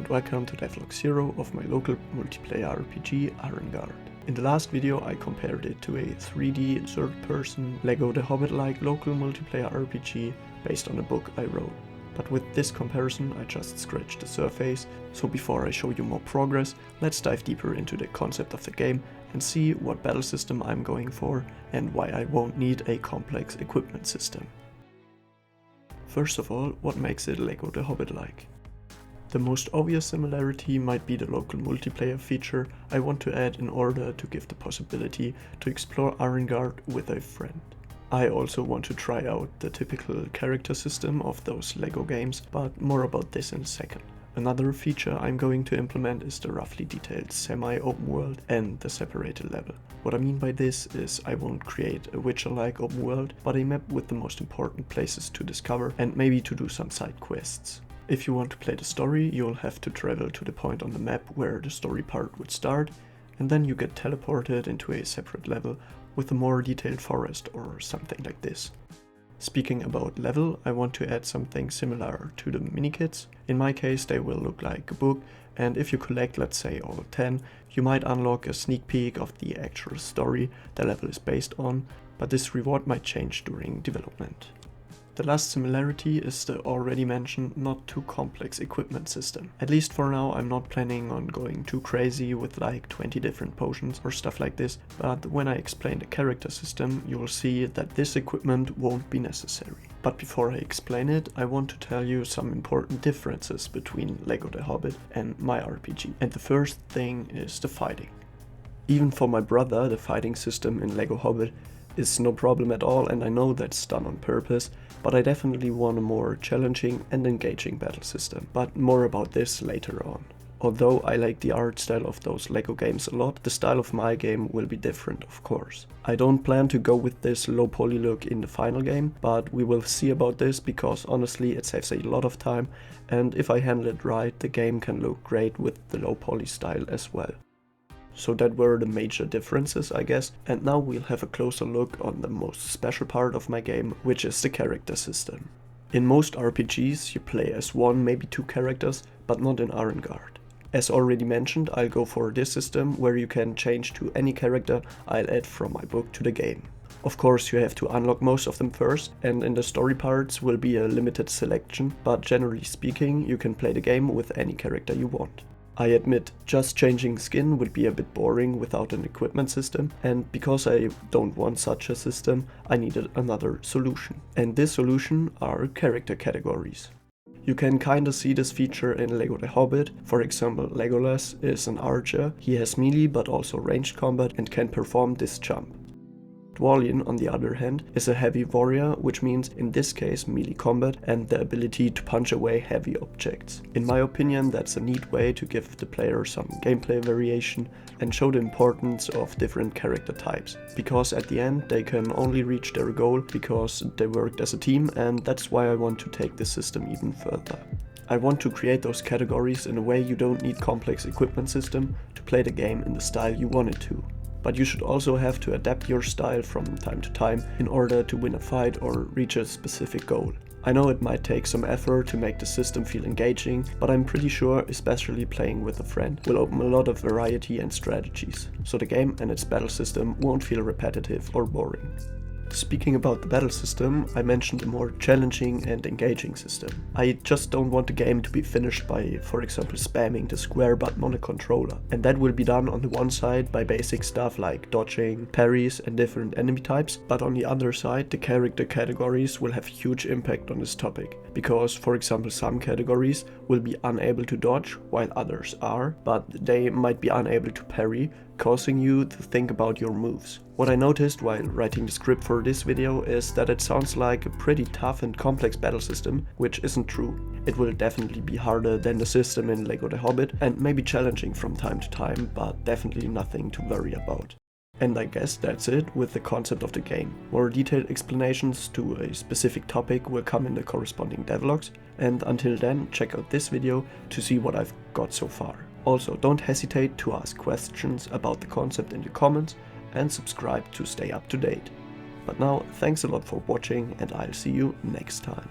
and welcome to Devlog 0 of my local multiplayer RPG Àrengard. In the last video I compared it to a 3D third-person LEGO The Hobbit-like local multiplayer RPG based on a book I wrote. But with this comparison I just scratched the surface, so before I show you more progress, let's dive deeper into the concept of the game and see what battle system I'm going for and why I won't need a complex equipment system. First of all, what makes it LEGO The Hobbit-like? The most obvious similarity might be the local multiplayer feature I want to add in order to give the possibility to explore Àrengard with a friend. I also want to try out the typical character system of those LEGO games, but more about this in a second. Another feature I'm going to implement is the roughly detailed semi-open world and the separated level. What I mean by this is I won't create a Witcher-like open world, but a map with the most important places to discover and maybe to do some side quests. If you want to play the story, you'll have to travel to the point on the map where the story part would start, and then you get teleported into a separate level with a more detailed forest or something like this. Speaking about level, I want to add something similar to the minikits. In my case they will look like a book, and if you collect, let's say, all 10, you might unlock a sneak peek of the actual story the level is based on, but this reward might change during development. The last similarity is the already mentioned not too complex equipment system. At least for now I'm not planning on going too crazy with like 20 different potions or stuff like this, but when I explain the character system you will see that this equipment won't be necessary. But before I explain it, I want to tell you some important differences between LEGO The Hobbit and my RPG. And the first thing is the fighting. Even for my brother, the fighting system in LEGO Hobbit is no problem at all, and I know that's done on purpose, but I definitely want a more challenging and engaging battle system. But more about this later on. Although I like the art style of those LEGO games a lot, the style of my game will be different, of course. I don't plan to go with this low poly look in the final game, but we will see about this because honestly it saves a lot of time, and if I handle it right, the game can look great with the low poly style as well. So that were the major differences, I guess, and now we'll have a closer look on the most special part of my game, which is the character system. In most RPGs you play as one, maybe two characters, but not in Àrengard. As already mentioned, I'll go for this system where you can change to any character I'll add from my book to the game. Of course you have to unlock most of them first, and in the story parts will be a limited selection, but generally speaking you can play the game with any character you want. I admit, just changing skin would be a bit boring without an equipment system, and because I don't want such a system, I needed another solution. And this solution are character categories. You can kinda see this feature in LEGO The Hobbit. For example, Legolas is an archer, he has melee but also ranged combat and can perform this jump. Dwalin, on the other hand, is a heavy warrior, which means in this case melee combat and the ability to punch away heavy objects. In my opinion, that's a neat way to give the player some gameplay variation and show the importance of different character types, because at the end they can only reach their goal because they worked as a team, and that's why I want to take the system even further. I want to create those categories in a way you don't need complex equipment system to play the game in the style you want it to. But you should also have to adapt your style from time to time in order to win a fight or reach a specific goal. I know it might take some effort to make the system feel engaging, but I'm pretty sure especially playing with a friend will open a lot of variety and strategies, so the game and its battle system won't feel repetitive or boring. Speaking about the battle system, I mentioned a more challenging and engaging system. I just don't want the game to be finished by, for example, spamming the square button on a controller. And that will be done on the one side by basic stuff like dodging, parries and different enemy types, but on the other side the character categories will have huge impact on this topic. Because, for example, some categories will be unable to dodge while others are, but they might be unable to parry, causing you to think about your moves. What I noticed while writing the script for this video is that it sounds like a pretty tough and complex battle system, which isn't true. It will definitely be harder than the system in LEGO The Hobbit and maybe challenging from time to time, but definitely nothing to worry about. And I guess that's it with the concept of the game. More detailed explanations to a specific topic will come in the corresponding devlogs, and until then check out this video to see what I've got so far. Also, don't hesitate to ask questions about the concept in the comments and subscribe to stay up to date. But now, thanks a lot for watching and I'll see you next time.